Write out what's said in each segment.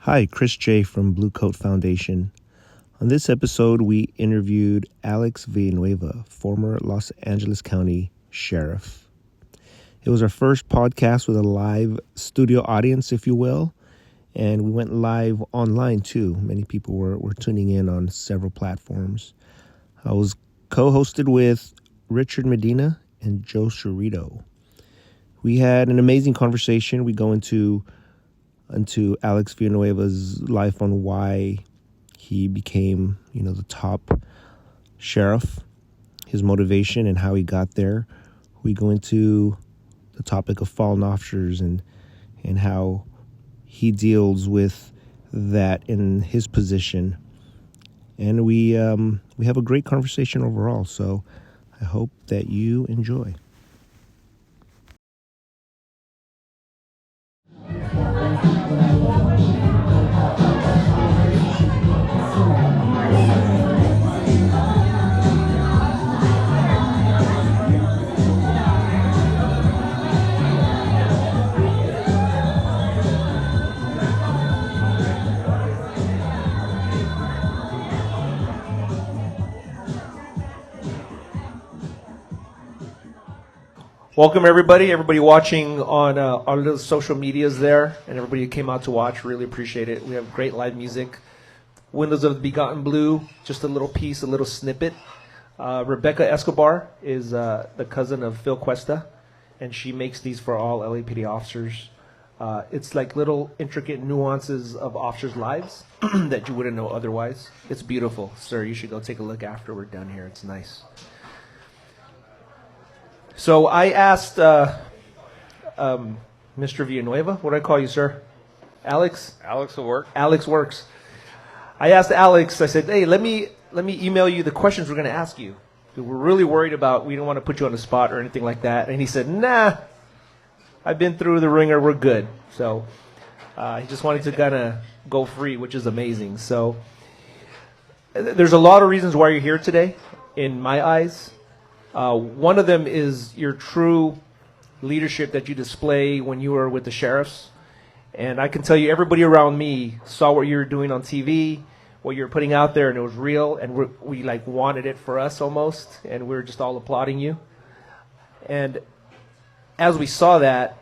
Hi, Chris J. from Blue Coat Foundation. On this episode, we interviewed Alex Villanueva, former Los Angeles County Sheriff. It was our first podcast with a live studio audience, if you will, and we went live online too. Many people were tuning in on several platforms. I was co-hosted with Richard Medina and Joe Cirrito. We had an amazing conversation. We go into Alex Villanueva's life on why he became, the top sheriff, his motivation and how he got there. We go into the topic of fallen officers and how he deals with that in his position. And we have a great conversation overall. So I hope that you enjoy. Welcome, everybody watching on our little social medias there, and everybody who came out to watch. Really appreciate it. We have great live music. Windows of the Begotten Blue, just a little piece, a little snippet. Rebecca Escobar is the cousin of Phil Cuesta, and she makes these for all LAPD officers. It's like little intricate nuances of officers' lives that you wouldn't know otherwise. It's beautiful. Sir, you should go take a look after we're done here. It's nice. So I asked Mr. Villanueva, what do I call you, sir? Alex? Alex will work. Alex works. I asked Alex, I said, hey, let me email you the questions we're going to ask you. We're really worried about, we don't want to put you on the spot or anything like that. And he said, nah, I've been through the ringer, we're good. So he just wanted to kind of go free, which is amazing. So there's a lot of reasons why you're here today, in my eyes. One of them is your true leadership that you display when you were with the sheriffs. And I can tell you, everybody around me saw what you were doing on TV, what you were putting out there, and it was real. And we wanted it for us almost, and we were just all applauding you. And as we saw that,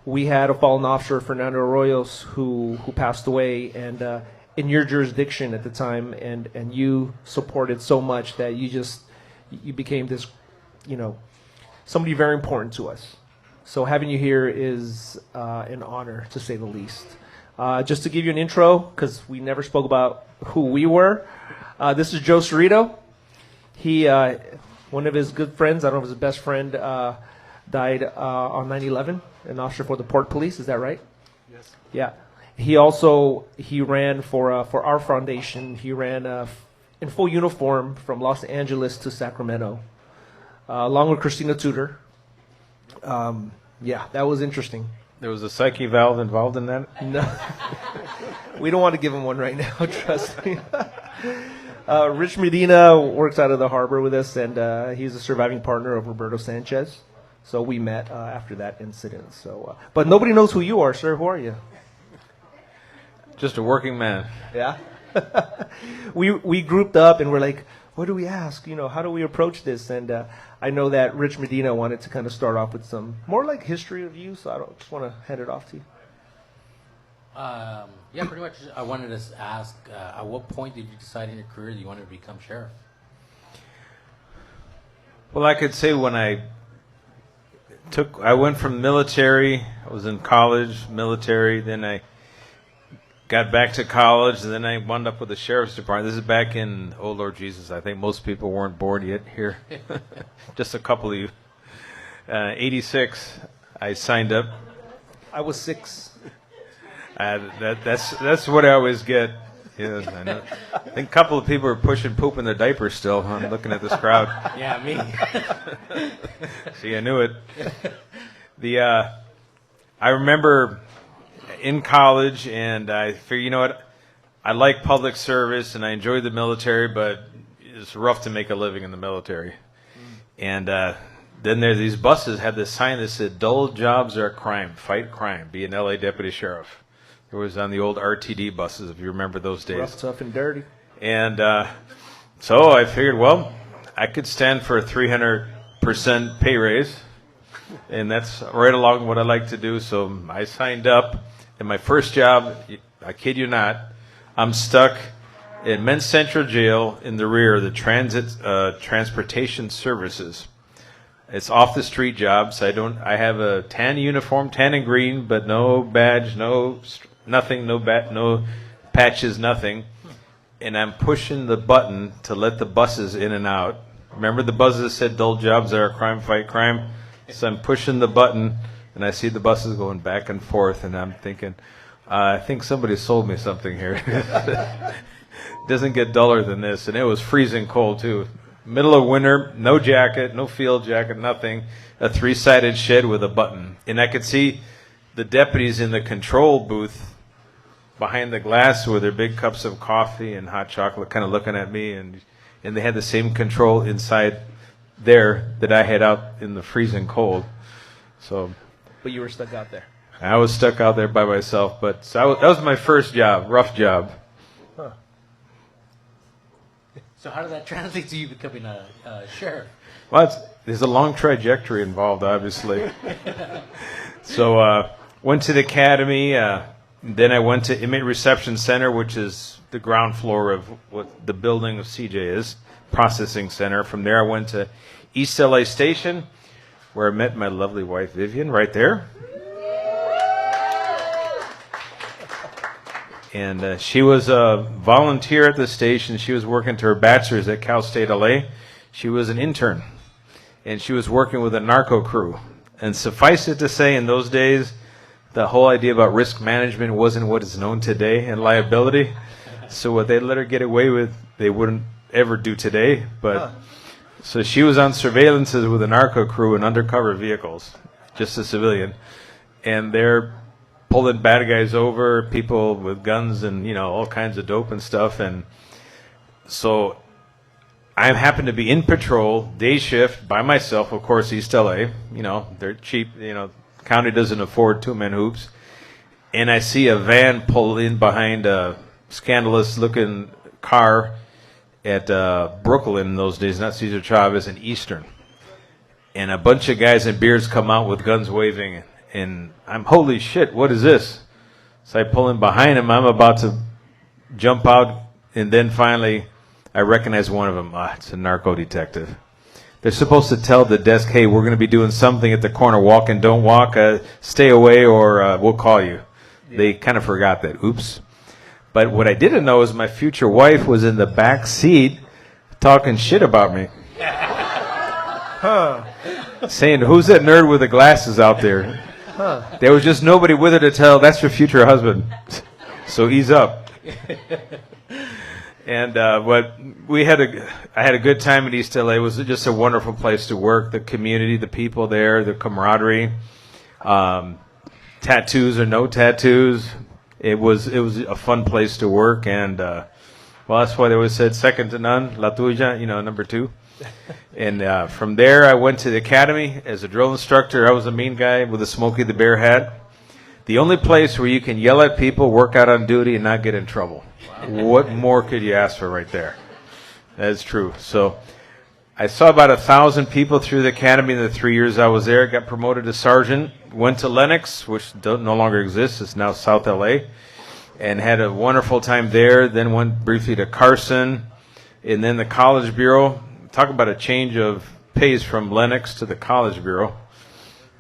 we had a fallen officer, Fernando Arroyos, who passed away, and in your jurisdiction at the time, and you supported so much that you became this, somebody very important to us. So having you here is an honor, to say the least. Just to give you an intro, because we never spoke about who we were, this is Joe Cirrito. He, one of his good friends, I don't know if his best friend, died on 9/11, an officer for the Port Police. Is that right? Yes. Yeah. He ran for our foundation. He ran in full uniform from Los Angeles to Sacramento, along with Christina Tudor. That was interesting. There was a psyche valve involved in that? No. We don't want to give him one right now, trust me. Rich Medina works out of the harbor with us, and he's a surviving partner of Roberto Sanchez. So we met after that incident. So, but nobody knows who you are, sir. Who are you? Just a working man. Yeah. We grouped up and we're like, what do we ask? How do we approach this? And I know that Rich Medina wanted to kind of start off with some more like history of you, so I just want to hand it off to you. Pretty much. I wanted to ask, at what point did you decide in your career that you wanted to become sheriff? Well, I could say when I went from military, I was in college, military, then I got back to college, and then I wound up with the sheriff's department. This is back in, oh Lord Jesus, I think most people weren't born yet here. Just a couple of you. 86, I signed up. I was 6. That's what I always get. Yes, I know. I think a couple of people are pushing poop in their diapers still. I'm looking at this crowd. Yeah, me. See, I knew it. I remember in college, and I figured, you know what, I like public service and I enjoy the military, but it's rough to make a living in the military. And then these buses had this sign that said, dull jobs are a crime, fight crime, be an LA deputy sheriff. It was on the old RTD buses, if you remember those days. Rough, tough, and dirty. And so I figured, well, I could stand for a 300% pay raise, and that's right along what I like to do. So I signed up, and my first job, I kid you not, I'm stuck at Men's Central Jail in the rear of the transportation services. It's off the street job, so I have a tan uniform, tan and green, but no badge, nothing, no patches, nothing. And I'm pushing the button to let the buses in and out. Remember the buses that said dull jobs are crime, fight crime? So I'm pushing the button, and I see the buses going back and forth, and I'm thinking, I think somebody sold me something here. It doesn't get duller than this. And it was freezing cold, too. Middle of winter, no jacket, no field jacket, nothing. A 3-sided shed with a button. And I could see the deputies in the control booth behind the glass with their big cups of coffee and hot chocolate kind of looking at me. And they had the same control inside there that I had out in the freezing cold. So, But you were stuck out there. I was stuck out there by myself. But so that was my first job, rough job. Huh. So how did that translate to you becoming a sheriff? Well, there's a long trajectory involved, obviously. So went to the academy. Then I went to Inmate Reception Center, which is the ground floor of what the building of CJ is, processing center. From there, I went to East LA Station, where I met my lovely wife, Vivian, right there. And she was a volunteer at the station. She was working to her bachelor's at Cal State LA. She was an intern, and she was working with a narco crew. And suffice it to say, in those days, the whole idea about risk management wasn't what is known today and liability. So what they let her get away with, they wouldn't ever do today. But so she was on surveillances with a narco crew in undercover vehicles, just a civilian, and they're pulling bad guys over, people with guns and, all kinds of dope and stuff. And so I happened to be in patrol, day shift, by myself, of course, East LA. They're cheap, county doesn't afford two-man hoops. And I see a van pull in behind a scandalous-looking car at Brooklyn in those days, not Cesar Chavez, and Eastern. And a bunch of guys in beards come out with guns waving. And I'm, holy shit, what is this? So I pull in behind him. I'm about to jump out. And then finally, I recognize one of them. It's a narco detective. They're supposed to tell the desk, hey, we're going to be doing something at the corner. Walk and don't walk. Stay away or we'll call you. Yeah. They kind of forgot that. Oops. But what I didn't know is my future wife was in the back seat talking shit about me. Saying, who's that nerd with the glasses out there? There was just nobody with her to tell, that's your future husband. So ease up. And but I had a good time in East LA. It was just a wonderful place to work. The community, the people there, the camaraderie, tattoos or no tattoos. It was a fun place to work, and well, that's why they always said second to none, la tuya, number 2. And from there, I went to the academy as a drill instructor. I was a mean guy with a Smokey the Bear hat. The only place where you can yell at people, work out on duty, and not get in trouble. Wow. What more could you ask for right there? That's true. So I saw about 1,000 people through the academy in the 3 years I was there. Got promoted to sergeant. Went to Lenox, which no longer exists. It's now South LA. And had a wonderful time there. Then went briefly to Carson. And then the College Bureau. Talk about a change of pace from Lenox to the College Bureau.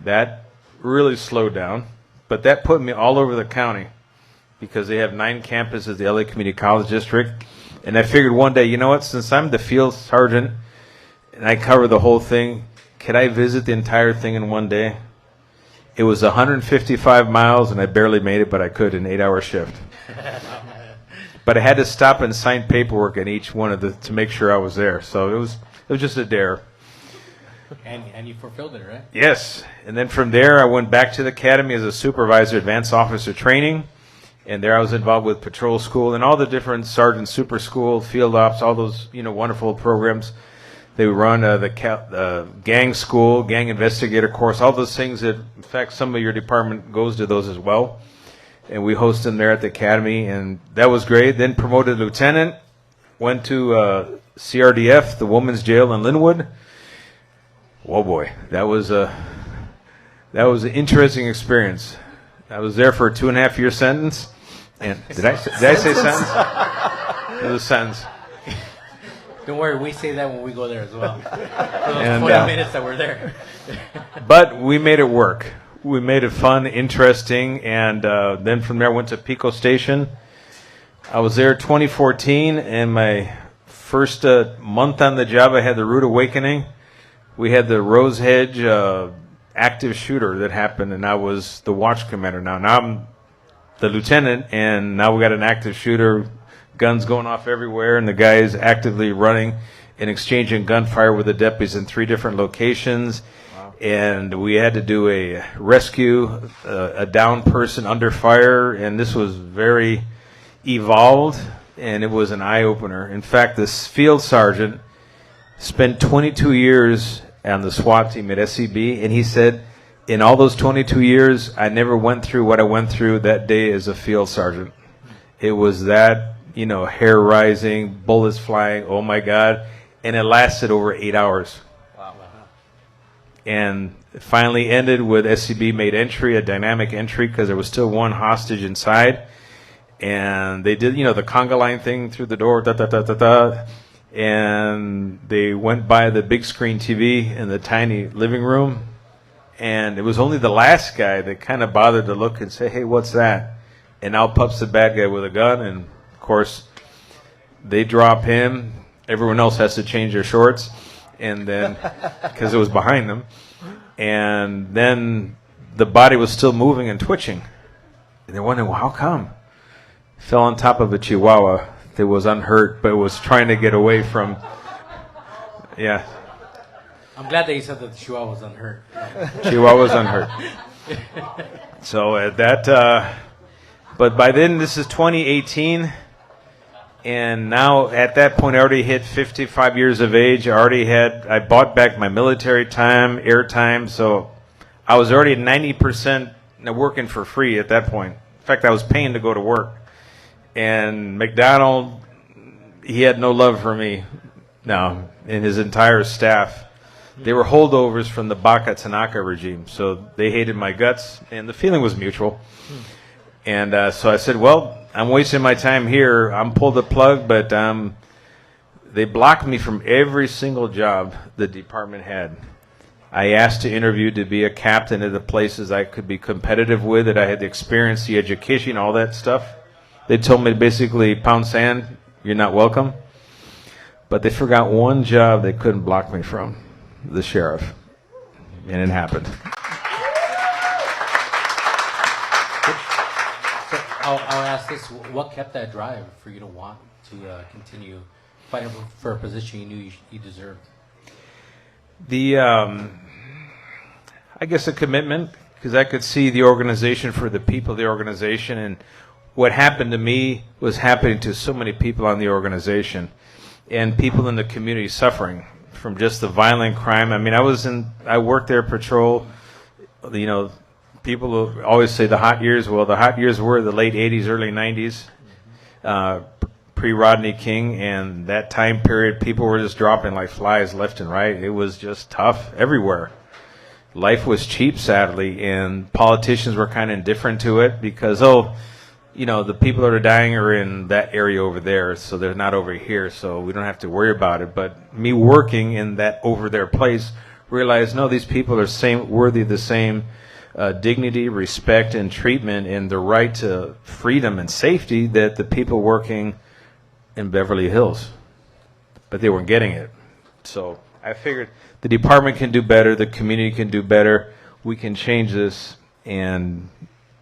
That really slowed down. But that put me all over the county because they have 9 campuses, the LA Community College District. And I figured one day, you know what, since I'm the field sergeant and I cover the whole thing, could I visit the entire thing in one day? It was 155 miles, and I barely made it, but I could in an 8-hour shift. But I had to stop and sign paperwork in each one of to make sure I was there. So it was just a dare. And you fulfilled it, right? Yes. And then from there, I went back to the academy as a supervisor, advanced officer training. And there I was involved with patrol school and all the different sergeant super school, field ops, all those wonderful programs. They run the gang school, gang investigator course, all those things that, in fact, some of your department goes to those as well. and we hosted them there at the academy, and that was great. Then promoted lieutenant, went to CRDF, the women's jail in Linwood. Whoa, boy, that was an interesting experience. I was there for a 2.5-year sentence, and did I say sentence? It was a sentence. Don't worry, we say that when we go there as well. For those And, 20 minutes that we're there. But we made it work. We made it fun, interesting, and then from there I went to Pico Station. I was there 2014, and my first month on the job, I had the rude awakening. We had the Rose Hedge active shooter that happened, and I was the watch commander. Now I'm the lieutenant, and now we got an active shooter, guns going off everywhere, and the guy is actively running and exchanging gunfire with the deputies in 3 different locations. Wow. And we had to do a rescue, a downed person under fire, and this was very evolved, and it was an eye-opener. In fact, this field sergeant spent 22 years on the SWAT team at SCB, and he said, in all those 22 years, I never went through what I went through that day as a field sergeant. It was that, hair rising, bullets flying, oh my God, and it lasted over 8 hours. Wow. And it finally ended with SCB made entry, a dynamic entry, because there was still one hostage inside. And they did, the conga line thing through the door, da-da-da-da-da. And they went by the big screen TV in the tiny living room. And it was only the last guy that kind of bothered to look and say, hey, what's that? And out pops the bad guy with a gun. And, of course, they drop him. Everyone else has to change their shorts. And then, because it was behind them. And then the body was still moving and twitching. And they're wondering, well, how come? Fell on top of a chihuahua that was unhurt, but was trying to get away from, yeah. I'm glad that you said that the Chihuahua was unhurt. Chihuahua was unhurt. So at that, but by then, this is 2018, and now at that point, I already hit 55 years of age. I bought back my military time, air time, so I was already at 90% working for free at that point. In fact, I was paying to go to work. And McDonald, he had no love for me, no, and his entire staff. They were holdovers from the Baca Tanaka regime, so they hated my guts, and the feeling was mutual. And so I said, well, I'm wasting my time here. I'm pulled the plug, but they blocked me from every single job the department had. I asked to interview to be a captain at the places I could be competitive with, that I had the experience, the education, all that stuff. They told me basically, pound sand, you're not welcome. But they forgot one job they couldn't block me from, the sheriff. And it happened. So I'll ask this: what kept that drive for you to want to continue fighting for a position you knew you deserved? I guess a commitment, because I could see the organization for the people of the organization, and what happened to me was happening to so many people on the organization, and people in the community suffering from just the violent crime. I mean, I worked there patrol. People always say the hot years. Well, the hot years were the late 80s, early 90s, pre-Rodney King, and that time period, people were just dropping like flies left and right. It was just tough everywhere. Life was cheap, sadly, and politicians were kind of indifferent to it because, the people that are dying are in that area over there, so they're not over here, so we don't have to worry about it. But me working in that over there place realized, no, these people are worthy of the same dignity, respect, and treatment, and the right to freedom and safety that the people working in Beverly Hills. But they weren't getting it. So I figured the department can do better, the community can do better, we can change this and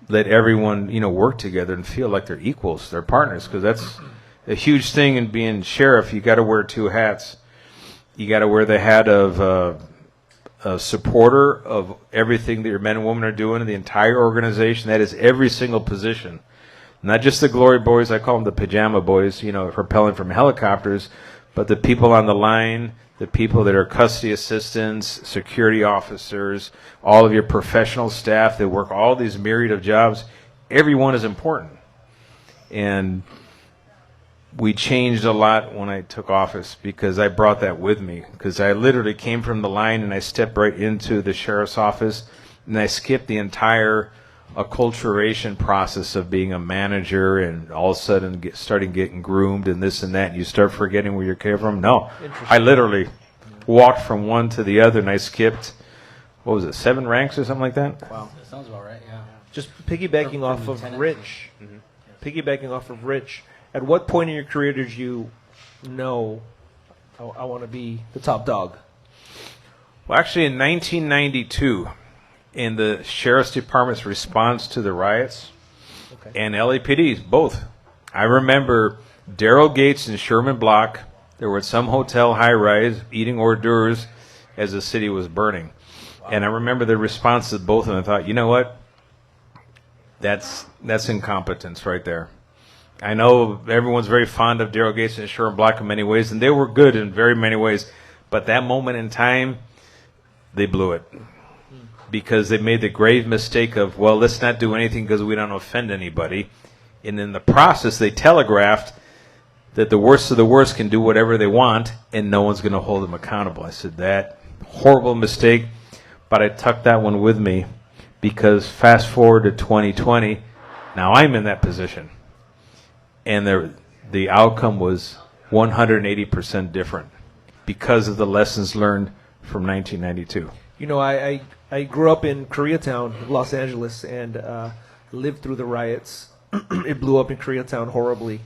let everyone, work together and feel like they're equals, they're partners, because that's a huge thing in being sheriff. You got to wear 2 hats. You got to wear the hat of a supporter of everything that your men and women are doing in the entire organization. That is every single position, not just the glory boys. I call them the pajama boys, propelling from helicopters, but the people on the line, the people that are custody assistants, security officers, all of your professional staff that work all these myriad of jobs. everyone is important. And we changed a lot when I took office because I brought that with me. Because I literally came from the line and I stepped right into the sheriff's office and I skipped the entire acculturation process of being a manager and all of a sudden starting getting groomed and this and that. And you start forgetting where you came from. No, I literally walked from one to the other and I skipped, what was it, 7 ranks or something like that? Wow, that sounds about right. Yeah. Just piggybacking off of Rich. Piggybacking off of Rich. At what point in your career did you know I want to be the top dog? Well, actually, in 1992, in the Sheriff's Department's response to the riots and LAPD's, both, I remember Daryl Gates and Sherman Block, they were at some hotel high-rise eating hors d'oeuvres as the city was burning. Wow. And I remember the response to both of them. I thought, you know what? That's incompetence right there. I know everyone's very fond of Daryl Gates and Sherman Block in many ways, and they were good in very many ways. But that moment in time, they blew it. Because they made the grave mistake of, well, let's not do anything because we don't offend anybody. And in the process, they telegraphed that the worst of the worst can do whatever they want, and no one's going to hold them accountable. I said, that horrible mistake, but I tucked that one with me because fast forward to 2020, now I'm in that position. And the outcome was 180% different because of the lessons learned from 1992. You know, I grew up in Koreatown, Los Angeles, and lived through the riots. It blew up in Koreatown horribly.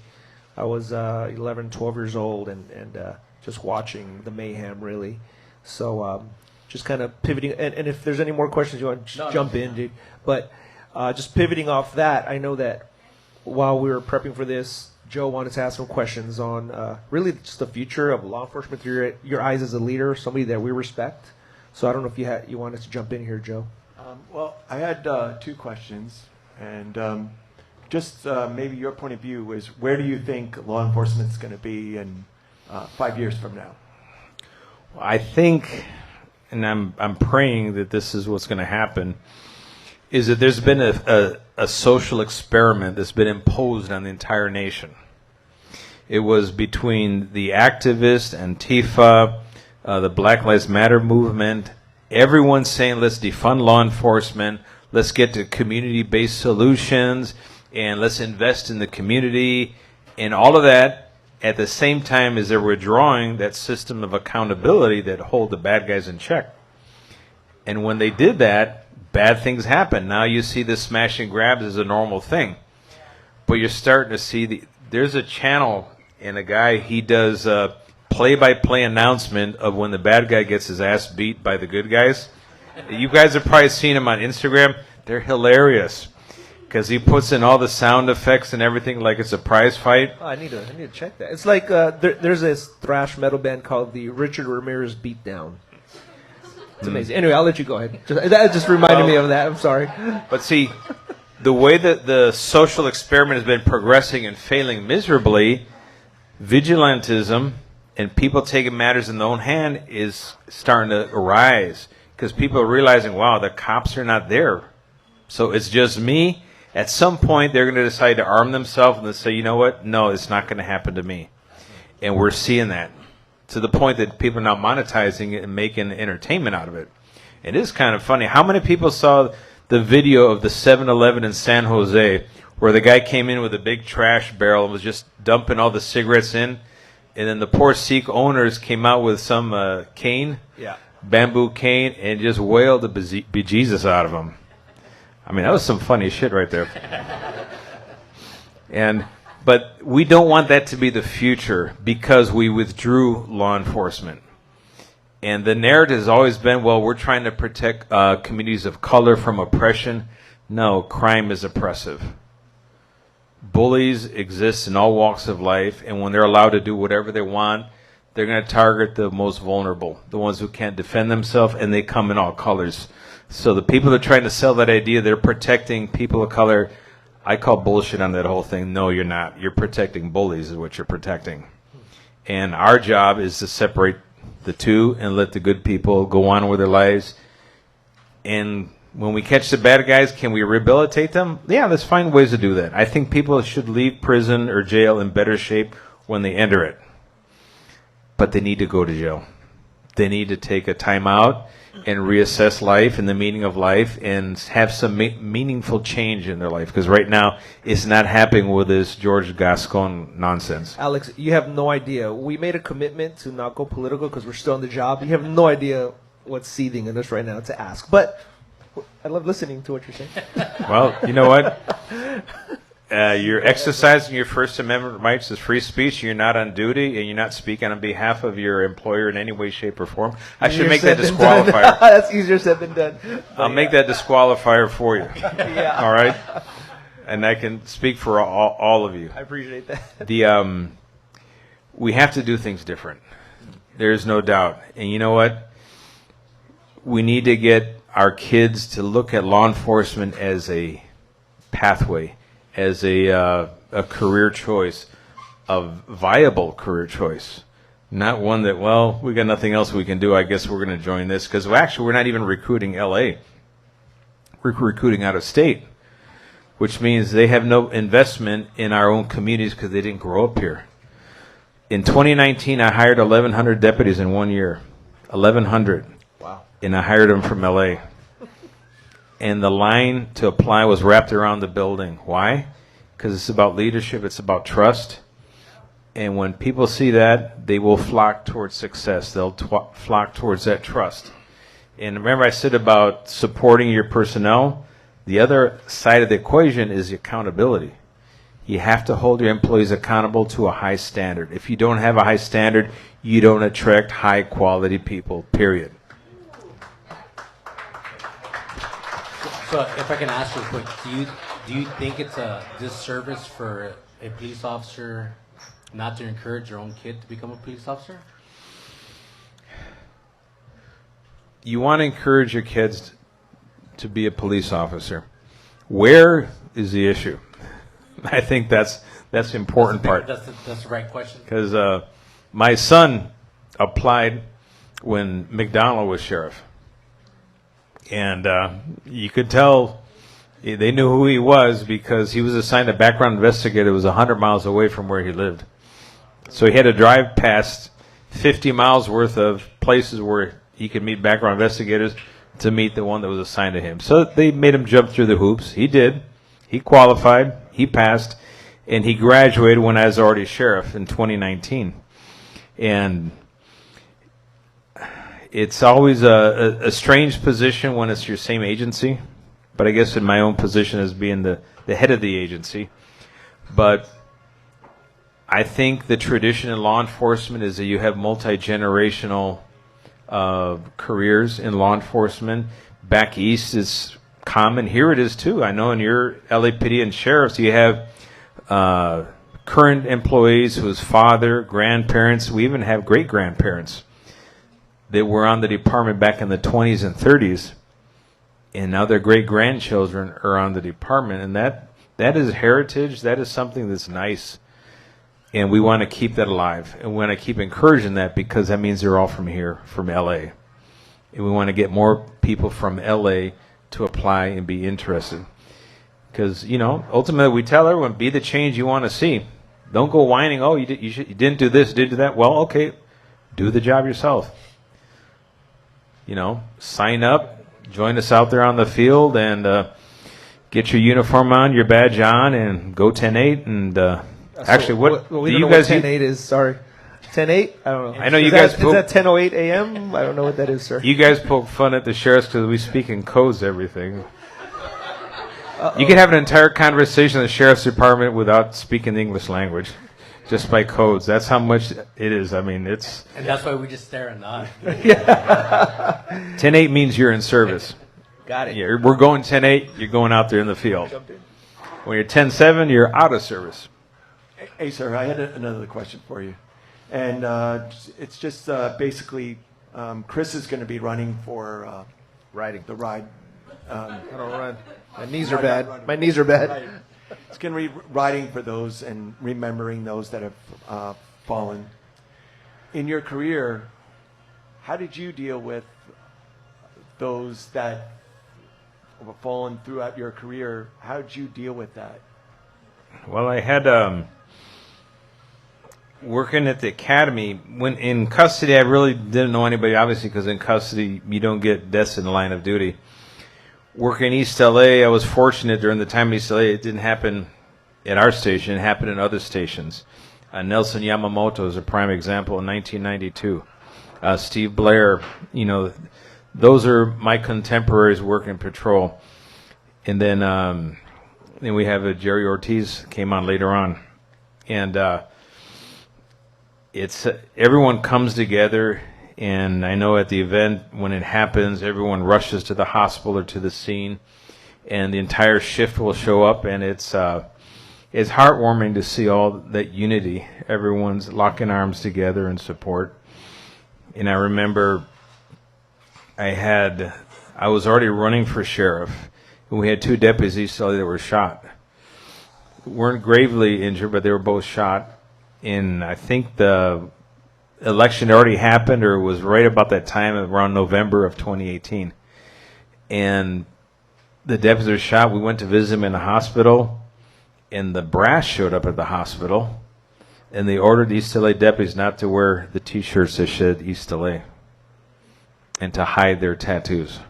I was 11, 12 years old and just watching the mayhem, really. So just kind of pivoting. And if there's any more questions you want to jump in, dude. But just pivoting off that, I know that while we were prepping for this, Joe wanted to ask some questions on really just the future of law enforcement through your eyes as a leader, somebody that we respect. So I don't know if you wanted to jump in here, Joe. Well, I had 2 questions, and just maybe your point of view is where do you think law enforcement is going to be in 5 years from now? Well, I think, and I'm praying that this is what's going to happen, is that there's been a social experiment that's been imposed on the entire nation. It was between the activists, Antifa, the Black Lives Matter movement, everyone saying let's defund law enforcement, let's get to community-based solutions, and let's invest in the community, and all of that at the same time as they're withdrawing that system of accountability that hold the bad guys in check. And when they did that, bad things happen. Now you see the smash and grabs as a normal thing. But you're starting to see there's a channel and a guy, he does play-by-play announcement of when the bad guy gets his ass beat by the good guys. You guys have probably seen him on Instagram. They're hilarious because he puts in all the sound effects and everything like it's a prize fight. Oh, I need to check that. It's like there's this thrash metal band called the Richard Ramirez Beatdown. It's amazing. Anyway, I'll let you go ahead. That just reminded me of that. I'm sorry. But see, the way that the social experiment has been progressing and failing miserably, vigilantism and people taking matters in their own hand is starting to arise because people are realizing, wow, the cops are not there. So it's just me. At some point, they're going to decide to arm themselves and say, you know what? No, it's not going to happen to me. And we're seeing that to the point that people are now monetizing it and making entertainment out of it. It is kind of funny. How many people saw the video of the 7-Eleven in San Jose where the guy came in with a big trash barrel and was just dumping all the cigarettes in? And then the poor Sikh owners came out with some cane, bamboo cane, and just wailed the bejesus out of them. I mean, that was some funny shit right there. But we don't want that to be the future because we withdrew law enforcement. And the narrative has always been, well, we're trying to protect communities of color from oppression. No, crime is oppressive. Bullies exist in all walks of life, and when they're allowed to do whatever they want, they're going to target the most vulnerable, the ones who can't defend themselves, and they come in all colors. So the people that are trying to sell that idea, they're protecting people of color. I call bullshit on that whole thing. No, you're not. You're protecting bullies is what you're protecting. And our job is to separate the two and let the good people go on with their lives and When we catch the bad guys, can we rehabilitate them? Yeah, let's find ways to do that. I think people should leave prison or jail in better shape when they enter it. But they need to go to jail. They need to take a time out and reassess life and the meaning of life and have some meaningful change in their life. Because right now, it's not happening with this George Gascon nonsense. Alex, you have no idea. We made a commitment to not go political because we're still on the job. You have no idea what's seething in us right now to ask. But I love listening to what you're saying. Well, you know what? You're exercising your First Amendment rights as free speech. You're not on duty, and you're not speaking on behalf of your employer in any way, shape, or form. I should make that disqualifier. That's easier said than done. I'll make that disqualifier for you. Yeah. All right? And I can speak for all of you. I appreciate that. We have to do things different. There's no doubt. And you know what? We need to get our kids to look at law enforcement as a pathway, as a career choice, a viable career choice, not one that, well, we got nothing else we can do, I guess we're going to join this. Because actually, we're not even recruiting L.A. We're recruiting out of state, which means they have no investment in our own communities because they didn't grow up here. In 2019, I hired 1,100 deputies in 1 year. 1,100. Wow. And I hired them from L.A. And the line to apply was wrapped around the building. Why? Because it's about leadership. It's about trust. And when people see that, they will flock towards success. They'll flock towards that trust. And remember I said about supporting your personnel? The other side of the equation is accountability. You have to hold your employees accountable to a high standard. If you don't have a high standard, you don't attract high-quality people, period. So, if I can ask you quick, do you think it's a disservice for a police officer not to encourage your own kid to become a police officer? You want to encourage your kids to be a police officer. Where is the issue? I think that's the important part. That's the right question. Because my son applied when McDonald was sheriff. And you could tell they knew who he was because he was assigned a background investigator that was 100 miles away from where he lived. So he had to drive past 50 miles worth of places where he could meet background investigators to meet the one that was assigned to him. So they made him jump through the hoops. He did. He qualified. He passed. And he graduated when I was already sheriff in 2019. And it's always a strange position when it's your same agency, but I guess in my own position as being the head of the agency. But I think the tradition in law enforcement is that you have multi-generational careers in law enforcement. Back east is common. Here it is too. I know in your LAPD and sheriffs you have current employees whose father, grandparents, we even have great-grandparents that were on the department back in the 20s and 30s, and now their great-grandchildren are on the department, and that is heritage. That is something that's nice, and we want to keep that alive, and we want to keep encouraging that because that means they're all from here, from L.A., and we want to get more people from L.A. to apply and be interested because, you know, ultimately we tell everyone, be the change you want to see. Don't go whining, oh, you didn't do this, didn't do that. Well, okay, do the job yourself. You know, sign up, join us out there on the field, and get your uniform on, your badge on, and go 10-8. And actually, what do you know guys? What 10-8 is? Sorry, 10-8. I don't know. I know you is guys. Is that 10:08 a.m.? I don't know what that is, sir. You guys poke fun at the sheriffs because we speak in codes, everything. You can have an entire conversation in the sheriff's department without speaking the English language. Just by codes. That's how much it is. I mean, it's... And that's why we just stare and nod. 10-8 means you're in service. Got it. Yeah, we're going 10-8, you're going out there in the field. When you're 10-7, you're out of service. Hey, sir, I had another question for you. And it's just basically Chris is going to be running for Riding. the ride. I don't run. My knees are bad. My knees are bad. It's going to be riding for those and remembering those that have fallen. In your career, how did you deal with those that fallen throughout your career. How did you deal with that? Well, I had working at the academy. When in custody, I really didn't know anybody, obviously, because in custody, you don't get deaths in the line of duty. Working in East LA, I was fortunate during the time in East LA, it didn't happen at our station, it happened in other stations. Nelson Yamamoto is a prime example in 1992. Steve Blair, those are my contemporaries working patrol. And then we have Jerry Ortiz came on later on. And it's everyone comes together, and I know at the event when it happens, everyone rushes to the hospital or to the scene, and the entire shift will show up, and it's heartwarming to see all that unity. Everyone's locking arms together in support. And I remember I was already running for sheriff, and we had 2 deputies that were shot. Weren't gravely injured, but they were both shot. And I think the election already happened, or it was right about that time, around November of 2018. And the deputies were shot. We went to visit them in the hospital, and the brass showed up at the hospital, and they ordered East LA deputies not to wear the T-shirts that said East LA and to hide their tattoos.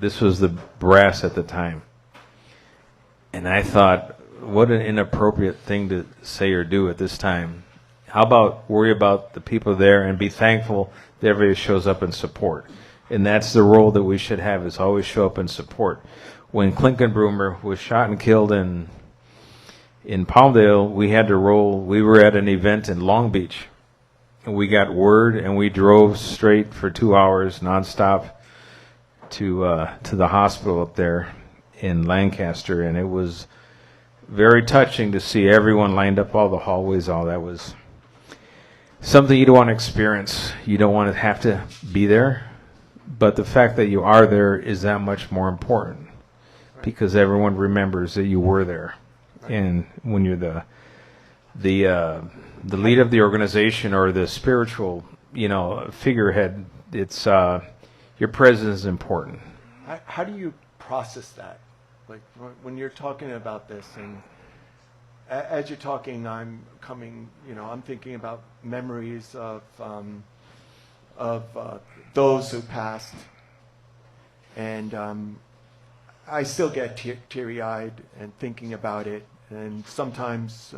This was the brass at the time. And I thought, what an inappropriate thing to say or do at this time. How about worry about the people there and be thankful that everybody shows up in support? And that's the role that we should have, is always show up in support. When Klinkenbroomer was shot and killed in Palmdale, we had to roll. We were at an event in Long Beach, and we got word, and we drove straight for 2 hours nonstop to the hospital up there in Lancaster, and it was very touching to see everyone lined up, all the hallways, all that was something you don't want to experience. You don't want to have to be there, but the fact that you are there is that much more important, because everyone remembers that you were there. And when you're the lead of the organization or the spiritual, figurehead, it's your presence is important. How do you process that? Like when you're talking about this, and as you're talking, I'm thinking about memories of those who passed, and I still get teary-eyed and thinking about it. And sometimes,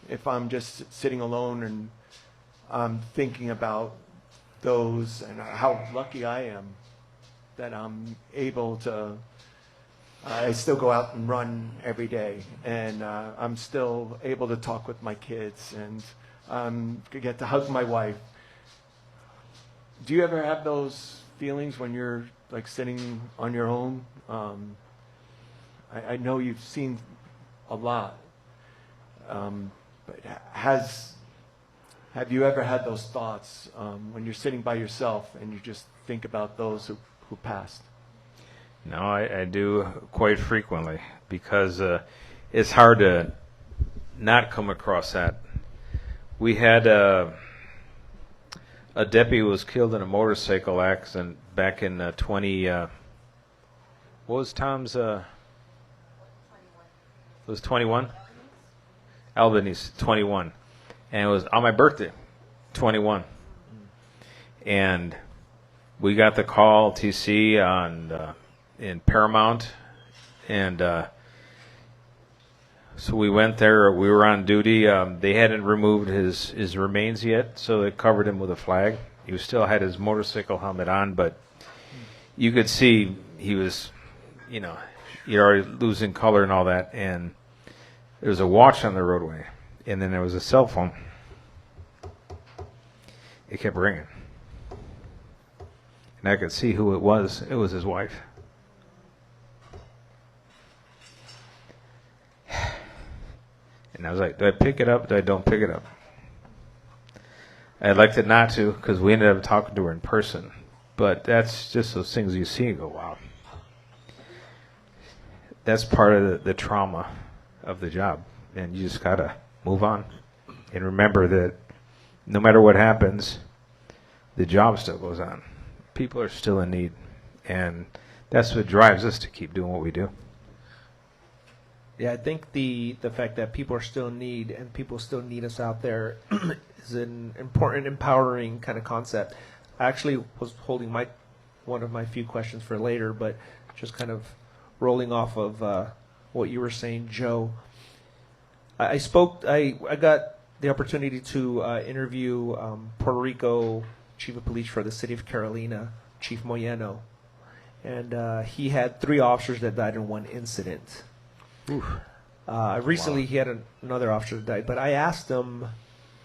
if I'm just sitting alone and I'm thinking about those and how lucky I am that I'm able to. I still go out and run every day, and I'm still able to talk with my kids, and get to hug my wife. Do you ever have those feelings when you're like sitting on your own? I know you've seen a lot, but have you ever had those thoughts when you're sitting by yourself and you just think about those who passed? No, I do quite frequently, because it's hard to not come across that. We had a deputy who was killed in a motorcycle accident back in 20. What was Tom's? It was 21. Albanese 21, and it was on my birthday, 21, and we got the call TC on. In Paramount, and so we went there. We were on duty. They hadn't removed his remains yet, so they covered him with a flag. He still had his motorcycle helmet on, but you could see he was, you're already losing color and all that. And there was a watch on the roadway, and then there was a cell phone. It kept ringing, and I could see who it was. It was his wife. And I was like, do I pick it up? Do I don't pick it up? I'd like to not to, because we ended up talking to her in person. But that's just those things you see and go, wow. That's part of the trauma of the job. And you just got to move on. And remember that no matter what happens, the job still goes on. People are still in need. And That's what drives us to keep doing what we do. Yeah, I think the fact that people are still in need and people still need us out there is an important, empowering kind of concept. I actually was holding one of my few questions for later, but just kind of rolling off of what you were saying, Joe. I got the opportunity to interview Puerto Rico Chief of Police for the city of Carolina, Chief Moyeno, and he had 3 officers that died in one incident. Recently, he had another officer that died, but I asked him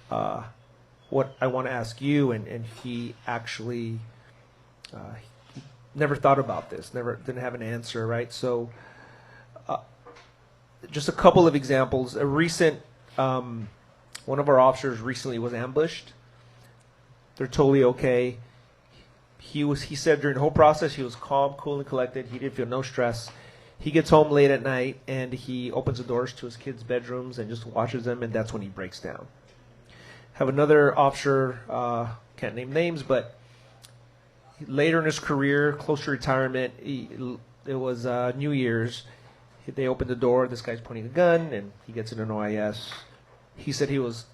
what I want to ask you, and he actually he never thought about this, didn't have an answer, right? So, just a couple of examples. A recent, one of our officers recently was ambushed. They're totally okay. He said during the whole process he was calm, cool, and collected. He didn't feel no stress. He gets home late at night and he opens the doors to his kids' bedrooms and just watches them, and that's when he breaks down. Have another officer, can't name names, but later in his career, close to retirement, it was New Year's. They opened the door, this guy's pointing a gun, and he gets in an OIS. He said he was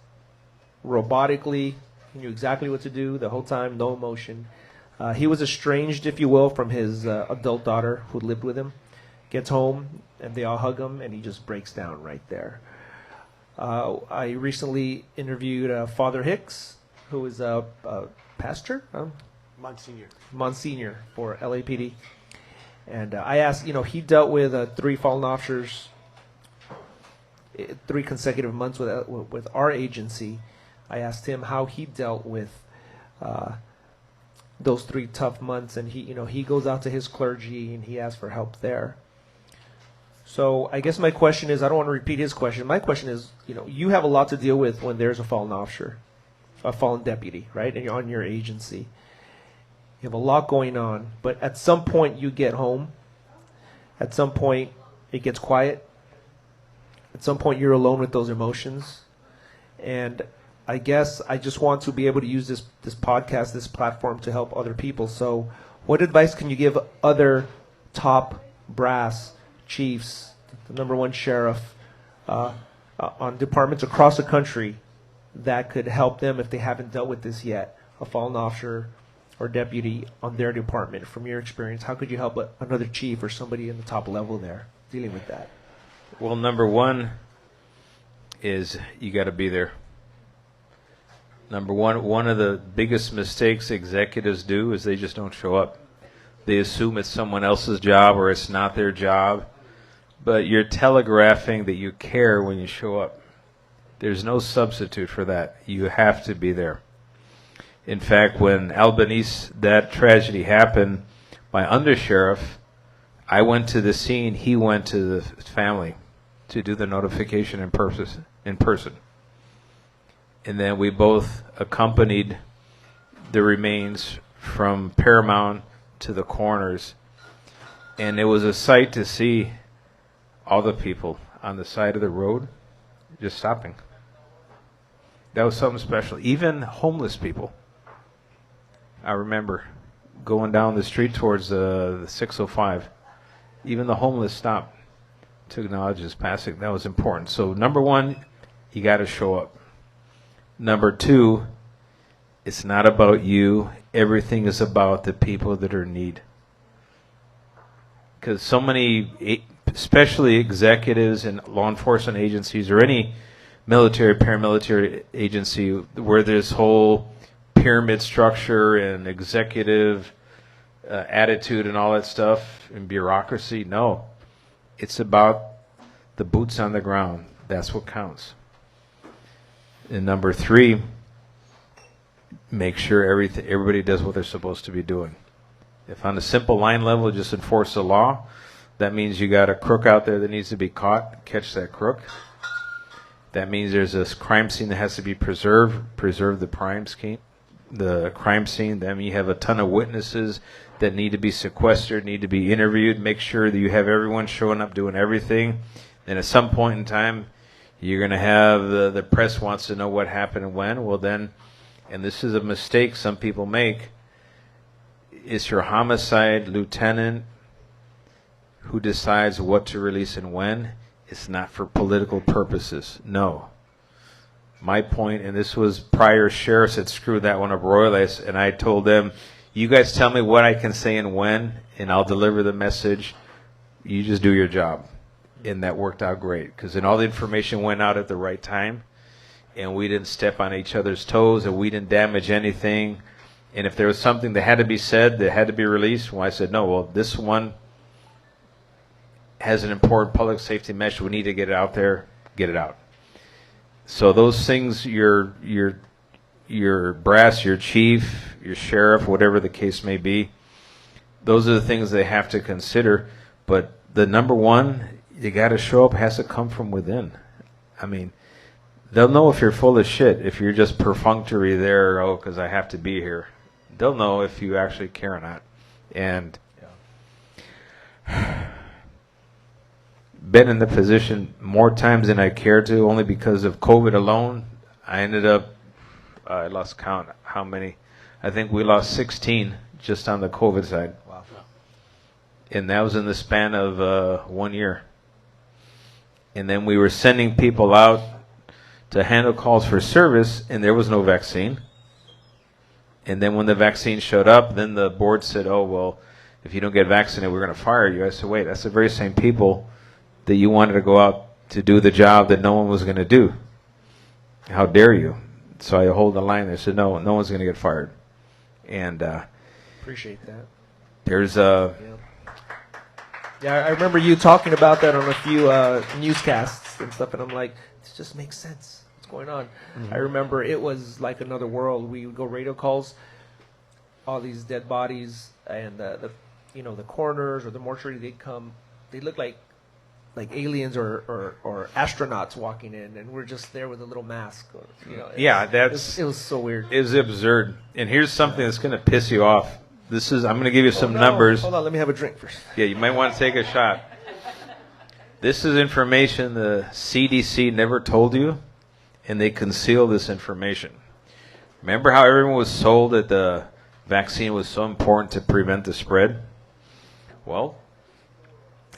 robotically, he knew exactly what to do the whole time, no emotion. He was estranged, if you will, from his adult daughter who lived with him. Gets home, and they all hug him, and he just breaks down right there. I recently interviewed Father Hicks, who is a pastor, Monsignor for LAPD. And I asked, he dealt with 3 fallen officers, 3 consecutive months with our agency. I asked him how he dealt with those 3 tough months, and he goes out to his clergy and he asks for help there. So I guess my question is, I don't want to repeat his question. My question is, you have a lot to deal with when there's a fallen officer, a fallen deputy, right? And you're on your agency. You have a lot going on, but at some point you get home. At some point it gets quiet. At some point you're alone with those emotions. And I guess I just want to be able to use this podcast, this platform to help other people. So what advice can you give other top brass chiefs, the number 1 sheriff, on departments across the country that could help them if they haven't dealt with this yet, a fallen officer or deputy on their department? From your experience, how could you help another chief or somebody in the top level there dealing with that? Well, number 1 is you got to be there. Number one of the biggest mistakes executives do is they just don't show up. They assume it's someone else's job or it's not their job, but you're telegraphing that you care when you show up. There's no substitute for that. You have to be there. In fact, when Albanese, that tragedy happened, my undersheriff, I went to the scene, he went to the family to do the notification in person. And then we both accompanied the remains from Paramount to the corners. And it was a sight to see all the people on the side of the road just stopping. That was something special. Even homeless people. I remember going down the street towards the 605. Even the homeless stopped to acknowledge his passing. That was important. So number 1, you got to show up. Number 2, it's not about you. Everything is about the people that are in need. Because so many, especially executives and law enforcement agencies or any military, paramilitary agency where this whole pyramid structure and executive attitude and all that stuff and bureaucracy, no. It's about the boots on the ground. That's what counts. And number 3, make sure everybody does what they're supposed to be doing. If on a simple line level, just enforce the law, that means you got a crook out there that needs to be caught, catch that crook. That means there's a crime scene that has to be preserve the crime scene. Then you have a ton of witnesses that need to be sequestered, need to be interviewed. Make sure that you have everyone showing up doing everything. And at some point in time, you're going to have the press wants to know what happened and when. Well then, and this is a mistake some people make, it's your homicide lieutenant who decides what to release and when. It's not for political purposes. No. My point, and this was prior sheriffs had screwed that one up royally, and I told them, you guys tell me what I can say and when, and I'll deliver the message. You just do your job. And that worked out great, because then all the information went out at the right time, and we didn't step on each other's toes, and we didn't damage anything. And if there was something that had to be said, that had to be released, well, I said, no, well, this one has an important public safety message. We need to get it out there, get it out. So those things, your brass, your chief, your sheriff, whatever the case may be, those are the things they have to consider. But the number one, you got to show up, has to come from within. I mean, they'll know if you're full of shit, if you're just perfunctory there, oh, because I have to be here. They'll know if you actually care or not. And been in the position more times than I care to, only because of COVID alone. I ended up, I lost count how many. I think we lost 16 just on the COVID side. Wow. And that was in the span of 1 year. And then we were sending people out to handle calls for service, and there was no vaccine. And then when the vaccine showed up, then the board said, oh, well, if you don't get vaccinated, we're going to fire you. I said, wait, that's the very same people that you wanted to go out to do the job that no one was going to do. How dare you? So I hold the line there. I said, no one's going to get fired. And Appreciate that. there's Yeah, I remember you talking about that on a few newscasts and stuff, and I'm like, this just makes sense. What's going on? I remember it was like another world. We would go radio calls, all these dead bodies, and the coroners or the mortuary, they'd come. They look like aliens or astronauts walking in, and we're just there with a little mask. Or, Yeah, it was so weird. it was absurd. And here's something that's going to piss you off. I'm going to give you some numbers. Hold on, let me have a drink first. Yeah, you might want to take a shot. This is information the CDC never told you, and they conceal this information. Remember how everyone was sold that the vaccine was so important to prevent the spread? Well,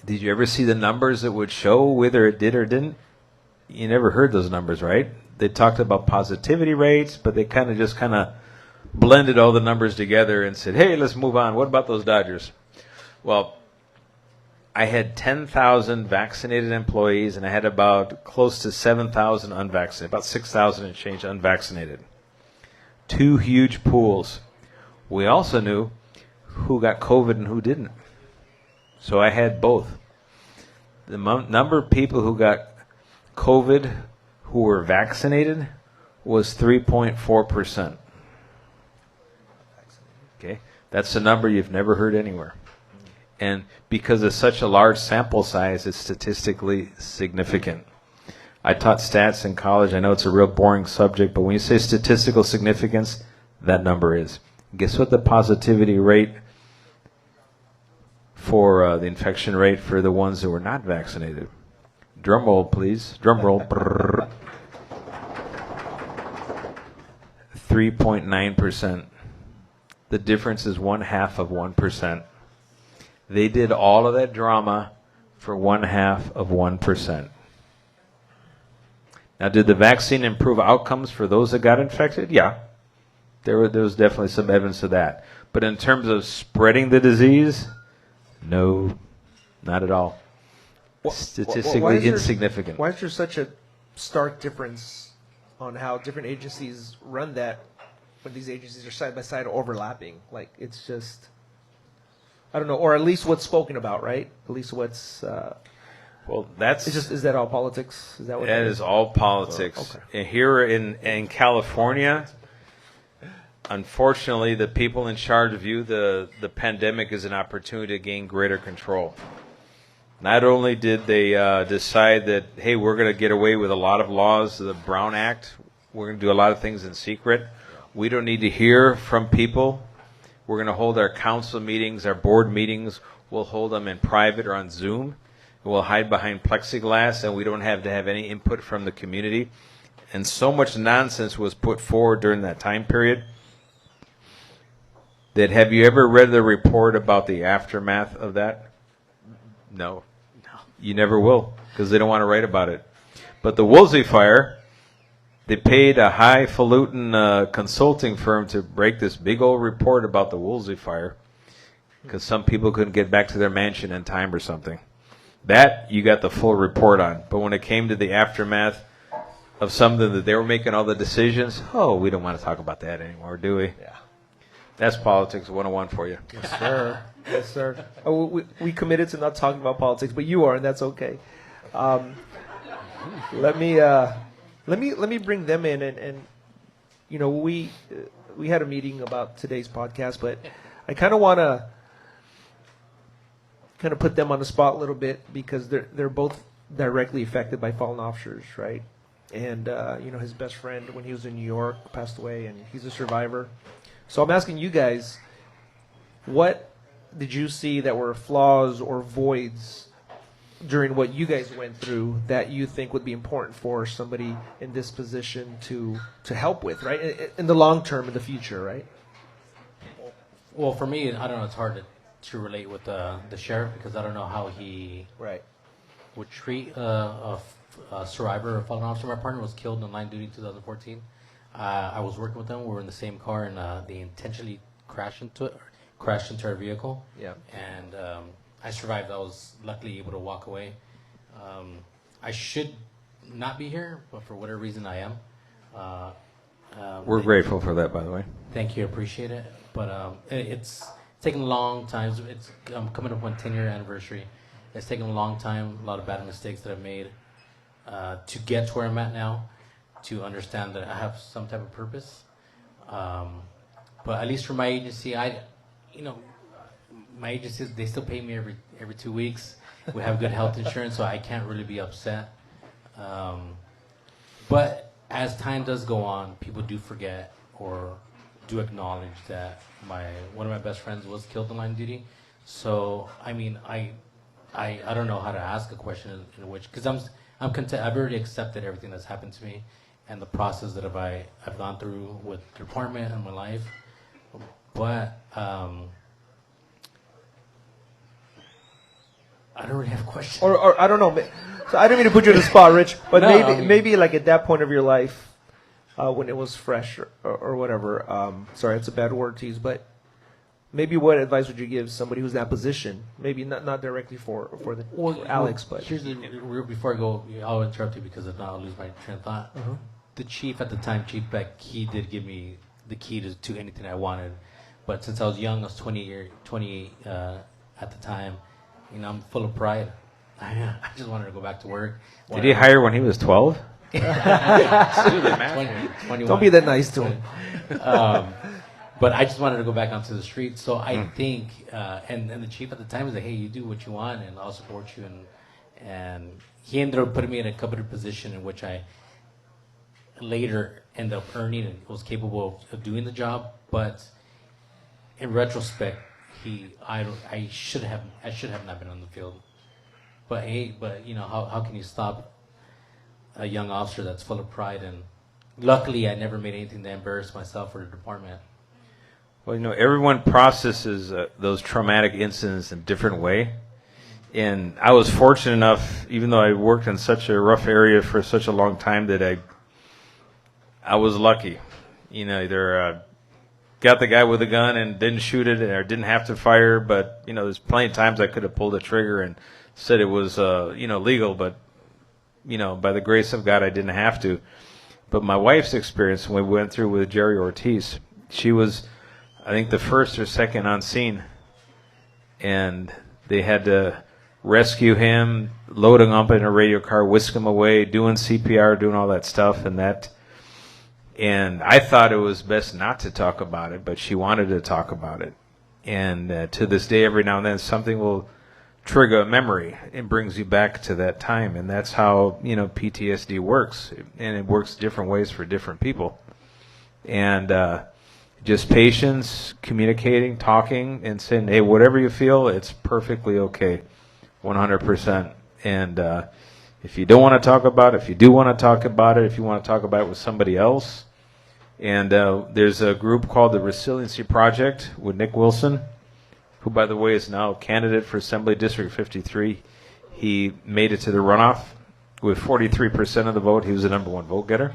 did you ever see the numbers that would show whether it did or didn't? You never heard those numbers, right? They talked about positivity rates, but they kind of blended all the numbers together and said, hey, let's move on. What about those Dodgers? Well, I had 10,000 vaccinated employees, and I had about close to 7,000 unvaccinated, about 6,000 and change unvaccinated. Two huge pools. We also knew who got COVID and who didn't. So I had both. The number of people who got COVID who were vaccinated was 3.4%. Okay, that's a number you've never heard anywhere. And because it's such a large sample size, it's statistically significant. I taught stats in college. I know it's a real boring subject, but when you say statistical significance, that number is. Guess what the positivity rate for the infection rate for the ones that were not vaccinated? Drum roll, please. Drum roll. 3.9%. The difference is 0.5%. They did all of that drama for 0.5%. Now, did the vaccine improve outcomes for those that got infected? Yeah. There was definitely some evidence of that. But in terms of spreading the disease, no, not at all. Statistically insignificant. Why is there such a stark difference on how different agencies run that when these agencies are side by side overlapping? Like, it's just, I don't know, or at least what's spoken about, right? At least what's, Well, that's is that all politics? Is that what that it is all politics. Oh, okay. And here in California, unfortunately, the people in charge view the pandemic as an opportunity to gain greater control. Not only did they decide that, hey, we're going to get away with a lot of laws, the Brown Act, we're going to do a lot of things in secret. We don't need to hear from people. We're going to hold our council meetings, our board meetings. We'll hold them in private or on Zoom. We'll hide behind plexiglass, and we don't have to have any input from the community. And so much nonsense was put forward during that time period that, have you ever read the report about the aftermath of that? No. You never will, because they don't want to write about it. But the Woolsey fire, they paid a highfalutin consulting firm to break this big old report about the Woolsey fire, because some people couldn't get back to their mansion in time or something. That you got the full report on. But when it came to the aftermath of something that they were making all the decisions, we don't want to talk about that anymore, do we? Yeah. That's politics 101 for you. Yes, sir. Yes, sir. We committed to not talking about politics, but you are, and that's okay. Let me bring them in, and you know, we had a meeting about today's podcast, but I kind of want to put them on the spot a little bit because they're both directly affected by fallen officers, right? And you know, his best friend when he was in New York passed away, and he's a survivor. So I'm asking you guys, what did you see that were flaws or voids during what you guys went through that you think would be important for somebody in this position to help with, right? In the long term, in the future, right? Well, for me, I don't know. It's hard to relate with the sheriff because I don't know how he would treat a survivor or fallen officer. My partner was killed in line duty in 2014. I was working with them. We were in the same car, and they intentionally crashed into our vehicle. Yeah. And I survived. I was luckily able to walk away. I should not be here, but for whatever reason, I am. We're grateful for that, by the way. Thank you. Appreciate it. But it's taken a long time. It's coming up on 10-year anniversary. It's taken a long time, a lot of bad mistakes that I've made to get to where I'm at now, to understand that I have some type of purpose. But at least for my agency, my agency, they still pay me every 2 weeks. We have good health insurance, so I can't really be upset. But as time does go on, people do forget or do acknowledge that one of my best friends was killed in line of duty. So I mean, I don't know how to ask a question in which, because I'm content. I've already accepted everything that's happened to me and the process that I've gone through with the department and my life. But I don't really have a question. Or I don't know. So I didn't mean to put you on the spot, Rich, but No, maybe like at that point of your life, when it was fresh or whatever. Sorry, it's a bad word to use, but maybe what advice would you give somebody who's in that position? Maybe not directly for Alex, but here's before I go, I'll interrupt you because if not, I'll lose my train of thought. Uh-huh. The chief at the time, Chief Beck, he did give me the key to anything I wanted. But since I was young, I was 28 at the time. You know, I'm full of pride. I just wanted to go back to work. Did he hire when he was 12? 21. don't be that nice to him. But I just wanted to go back onto the street. So I think, and the chief at the time was like, hey, you do what you want, and I'll support you. And he ended up putting me in a coveted position in which I later ended up earning and was capable of doing the job. But in retrospect, I should have not been on the field. But you know, how can you stop a young officer that's full of pride? And luckily, I never made anything to embarrass myself or the department. Well, you know, everyone processes those traumatic incidents in a different way. And I was fortunate enough, even though I worked in such a rough area for such a long time, that I was lucky. You know, either got the guy with a gun and didn't shoot it or didn't have to fire. But, you know, there's plenty of times I could have pulled the trigger and said it was, legal. But, you know, by the grace of God, I didn't have to. But my wife's experience when we went through with Jerry Ortiz, she was, I think, the first or second on scene. And they had to rescue him, load him up in a radio car, whisk him away, doing CPR, doing all that stuff. And I thought it was best not to talk about it, but she wanted to talk about it. And to this day, every now and then, something will trigger a memory and brings you back to that time. And that's how, you know, PTSD works. And it works different ways for different people. And just patience, communicating, talking, and saying, hey, whatever you feel, it's perfectly okay, 100%. And if you don't want to talk about it, if you do want to talk about it, if you want to talk about it with somebody else. And there's a group called the Resiliency Project with Nick Wilson, who, by the way, is now a candidate for Assembly District 53. He made it to the runoff with 43% of the vote. He was the number one vote getter.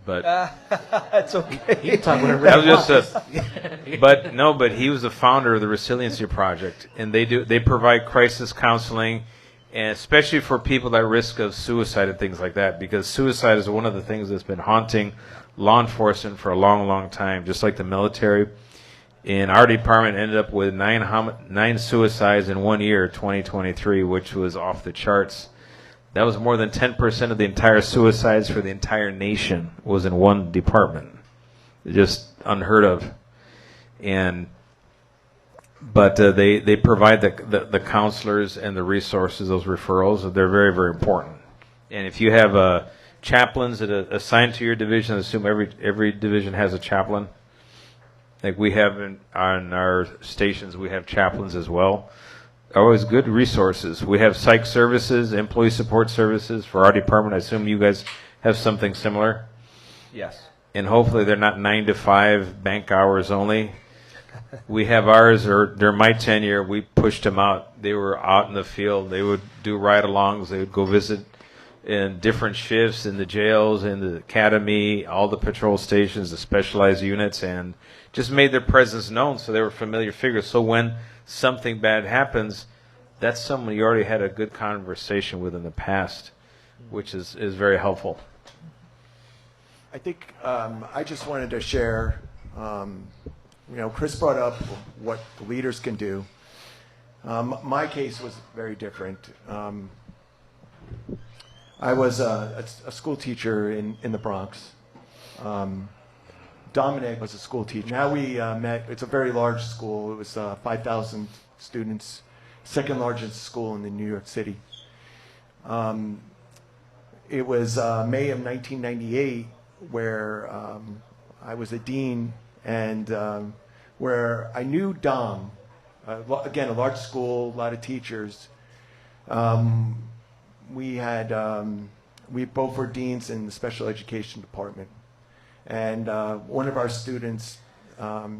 But That's okay. You can talk whatever that you was just want. but he was the founder of the Resiliency Project, and they provide crisis counseling, and especially for people at risk of suicide and things like that, because suicide is one of the things that's been haunting law enforcement for a long, long time, just like the military. And our department ended up with 9 suicides in 1 year, 2023, which was off the charts. That was more than 10% of the entire suicides for the entire nation was in one department. Just unheard of. But they provide the counselors and the resources, those referrals. They're very, very important. And if you have chaplains that are assigned to your division, I assume every division has a chaplain. Like we have on our stations, we have chaplains as well. Always good resources. We have psych services, employee support services for our department. I assume you guys have something similar. Yes. And hopefully they're not 9 to 5 bank hours only. We have ours, or during my tenure, we pushed them out. They were out in the field. They would do ride-alongs. They would go visit in different shifts in the jails, in the academy, all the patrol stations, the specialized units, and just made their presence known so they were familiar figures. So when something bad happens, that's someone you already had a good conversation with in the past, which is very helpful. I think I just wanted to share, Chris brought up what the leaders can do. My case was very different. I was a school teacher in the Bronx. Dominic was a school teacher. Now we met. It's a very large school. It was 5,000 students, second largest school in New York City. It was May of 1998 where I was a dean, and where I knew Dom. Again, a large school, a lot of teachers. We both were deans in the special education department. And one of our students,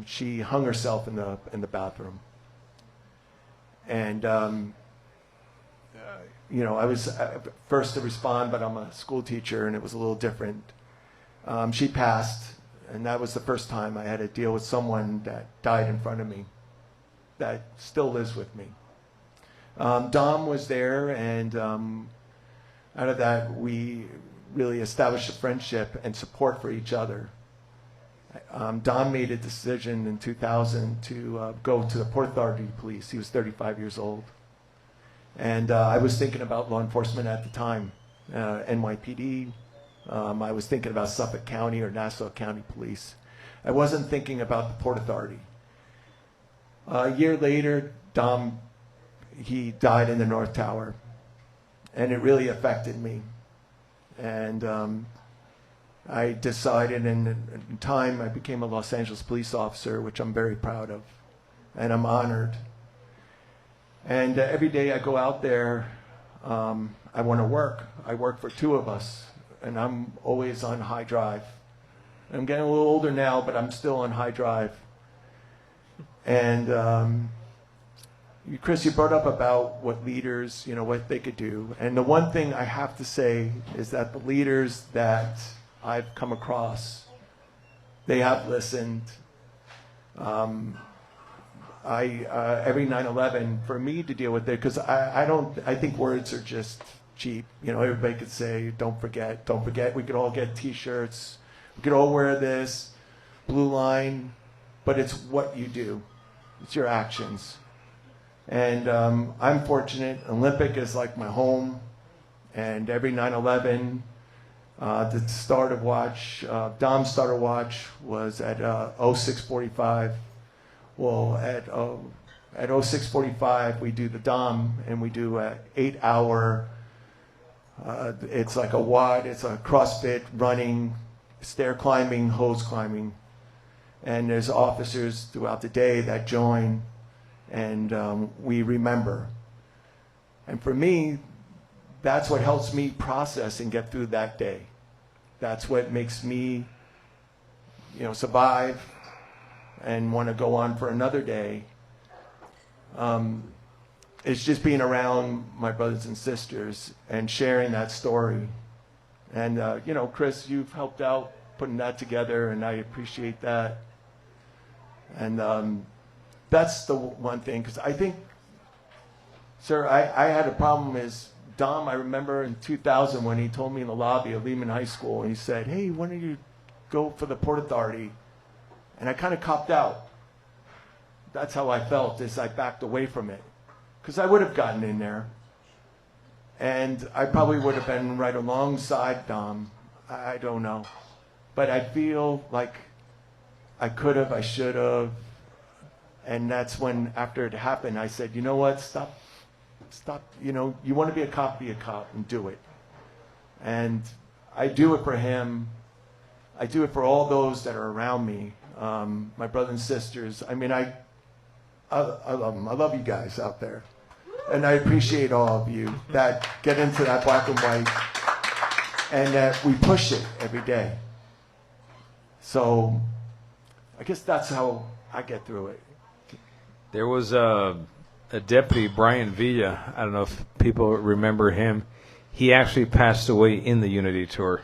she hung herself in the bathroom. And I was first to respond, but I'm a school teacher, and it was a little different. She passed, and that was the first time I had to deal with someone that died in front of me, that still lives with me. Dom was there, and out of that, we really established a friendship and support for each other. Don made a decision in 2000 to go to the Port Authority Police. He was 35 years old. And I was thinking about law enforcement at the time, NYPD. I was thinking about Suffolk County or Nassau County Police. I wasn't thinking about the Port Authority. A year later, Dom, he died in the North Tower. And it really affected me. And I decided in time I became a Los Angeles police officer, which I'm very proud of, and I'm honored. And every day I go out there, I want to work. I work for two of us, and I'm always on high drive. I'm getting a little older now, but I'm still on high drive. And Chris, you brought up about what leaders, what they could do. And the one thing I have to say is that the leaders that I've come across, they have listened. Every 9/11, for me to deal with it, because I think words are just cheap. Everybody could say, don't forget. We could all get T-shirts. We could all wear this, blue line. But it's what you do. It's your actions. And I'm fortunate. Olympic is like my home. And every 9/11, the start of watch, Dom's starter watch was at 06:45. Well, at 06:45, we do the Dom, and we do an 8-hour, it's like a WOD, it's a CrossFit, running, stair climbing, hose climbing. And there's officers throughout the day that join, and we remember. And for me, that's what helps me process and get through that day. That's what makes me, survive. and want to go on for another day. It's just being around my brothers and sisters and sharing that story. And, Chris, you've helped out putting that together, and I appreciate that. And that's the one thing, because I think, sir, I had a problem is, Dom, I remember in 2000 when he told me in the lobby of Lehman High School, he said, hey, why don't you go for the Port Authority? And I kind of copped out. That's how I felt, is I backed away from it. Because I would have gotten in there. And I probably would have been right alongside Dom. I don't know. But I feel like I could have, I should have. And that's when, after it happened, I said, you know what, stop, you want to be a cop, and do it. And I do it for him. I do it for all those that are around me, my brothers and sisters. I mean, I love them. I love you guys out there. And I appreciate all of you that get into that black and white and that we push it every day. So I guess that's how I get through it. There was a deputy, Brian Villa. I don't know if people remember him. He actually passed away in the Unity Tour.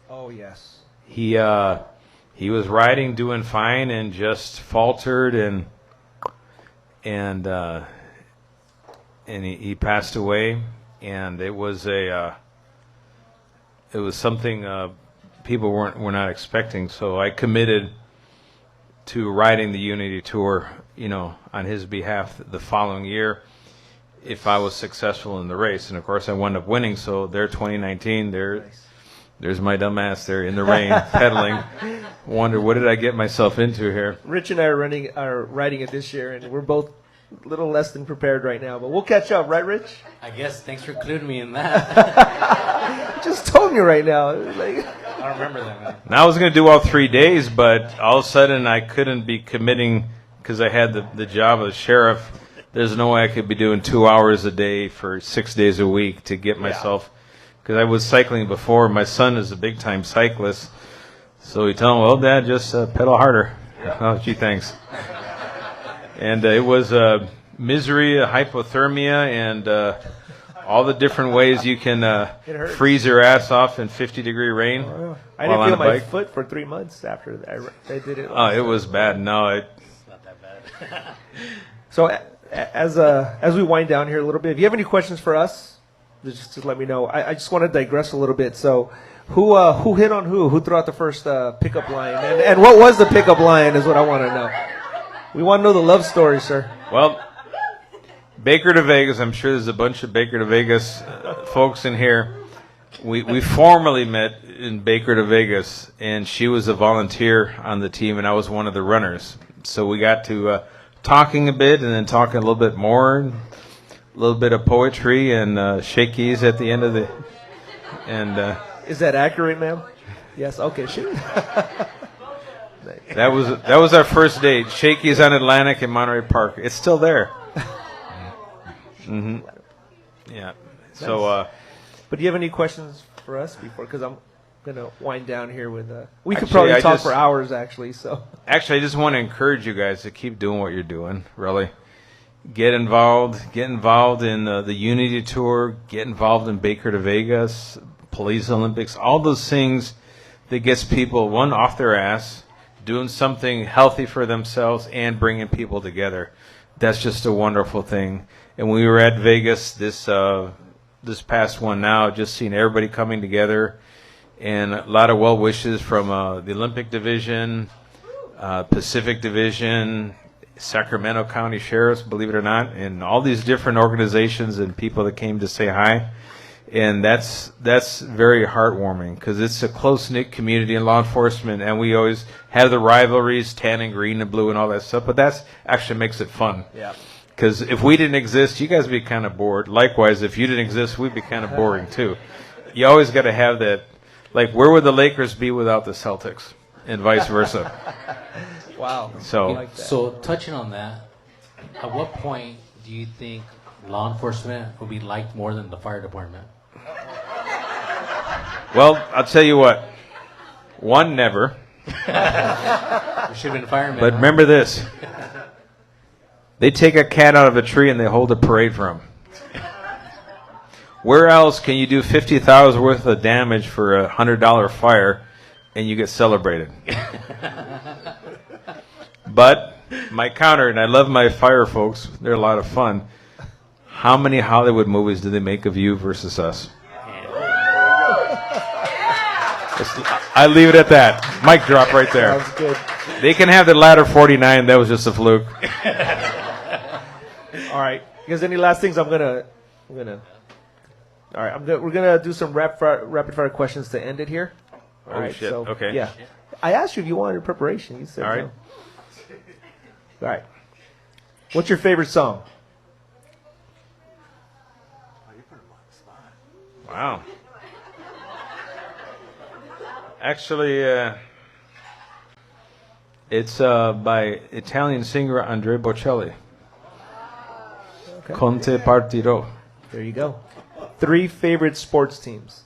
Oh, yes. He was riding, doing fine, and just faltered, and he passed away. And it was something people were not expecting. So I committed to riding the Unity Tour, on his behalf the following year, if I was successful in the race. And of course I wound up winning. So there, 2019, there's my dumb ass there in the rain pedaling. Wonder, what did I get myself into here? Rich and I are riding it this year, and we're both a little less than prepared right now, but we'll catch up, right, Rich? I guess. Thanks for including me in that. You just told me right now. I don't remember that, man. Now I was going to do all 3 days, but all of a sudden I couldn't be committing because I had the job of sheriff. There's no way I could be doing 2 hours a day for 6 days a week to get myself, because I was cycling before. My son is a big-time cyclist, so he told him, well, Dad, just pedal harder. Yeah. Oh, gee, thanks. And it was misery, hypothermia, and all the different ways you can freeze your ass off in 50-degree rain. Oh, yeah. I didn't feel my foot for 3 months after I did it. Oh, it was bad. No, it's not that bad. So as we wind down here a little bit, if you have any questions for us, just let me know. I just want to digress a little bit. So who hit on who? Who threw out the first pickup line? And what was the pickup line is what I want to know. We want to know the love story, sir. Well, Baker to Vegas, I'm sure there's a bunch of Baker to Vegas folks in here. We formally met in Baker to Vegas, and she was a volunteer on the team, and I was one of the runners. So we got to talking a bit, and then talking a little bit more, a little bit of poetry, and shakies at the end of the... And is that accurate, ma'am? Yes. Okay. Shoot. That was our first date. Shakies on Atlantic in Monterey Park. It's still there. Mm-hmm. Yeah. So, but do you have any questions for us before? Because I'm gonna wind down here with. We could probably talk for hours, actually. So. Actually, I just want to encourage you guys to keep doing what you're doing. Really, get involved. Get involved in the Unity Tour. Get involved in Baker to Vegas, Police Olympics. All those things that gets people off their ass, doing something healthy for themselves, and bringing people together. That's just a wonderful thing. And we were at Vegas this past one now, just seeing everybody coming together, and a lot of well wishes from the Olympic Division, Pacific Division, Sacramento County Sheriffs, believe it or not, and all these different organizations and people that came to say hi. And that's very heartwarming, because it's a close-knit community in law enforcement, and we always have the rivalries, tan and green and blue and all that stuff, but that's actually makes it fun. Yeah. Because if we didn't exist, you guys would be kind of bored. Likewise, if you didn't exist, we'd be kind of boring too. You always got to have that, like, where would the Lakers be without the Celtics, and vice versa. Wow. So touching on that, at what point do you think law enforcement will be liked more than the fire department? Well, I'll tell you what. One, never. We should have been firemen. But huh? remember this. They take a cat out of a tree and they hold a parade for him. Where else can you do $50,000 worth of damage for a $100 fire and you get celebrated? But my counter, and I love my fire folks, they're a lot of fun. How many Hollywood movies do they make of you versus us? I leave it at that. Mic drop right there. Sounds good. They can have the ladder 49. That was just a fluke. All right. You guys, any last things? All right. We're gonna do some rapid fire questions to end it here. All Oh, right. shit. So, Okay. Yeah. I asked you if you wanted preparation. You said All right. no. All right. What's your favorite song? Wow. Actually, it's by Italian singer Andrea Bocelli. Okay. Conte Partirò. There you go. 3 favorite sports teams.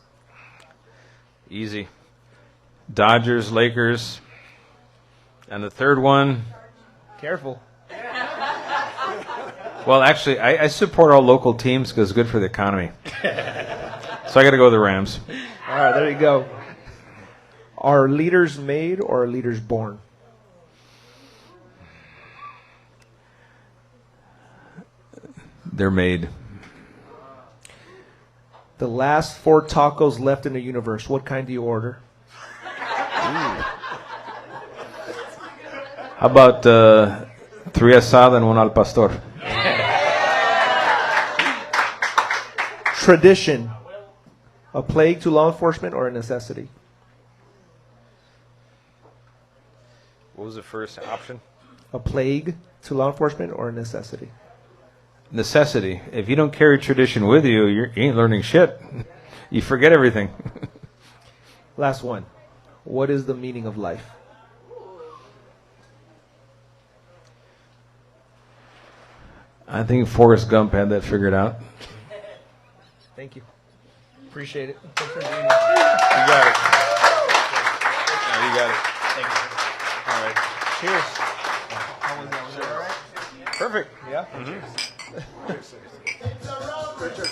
Easy. Dodgers, Lakers. And the third one, Careful. well, actually, I support all local teams because it's good for the economy. So I got to go with the Rams. All right. There you go. Are leaders made or are leaders born? They're made. The last 4 tacos left in the universe. What kind do you order? How about 3 asada and 1 al pastor? Tradition. A plague to law enforcement or a necessity? What was the first option? A plague to law enforcement or a necessity? Necessity. If you don't carry tradition with you, you ain't learning shit. You forget everything. Last one. What is the meaning of life? I think Forrest Gump had that figured out. Thank you. Appreciate it. You got it. You got it. Thank you. All right. Cheers. How was that? Was that all right? Perfect. Yeah. Richard.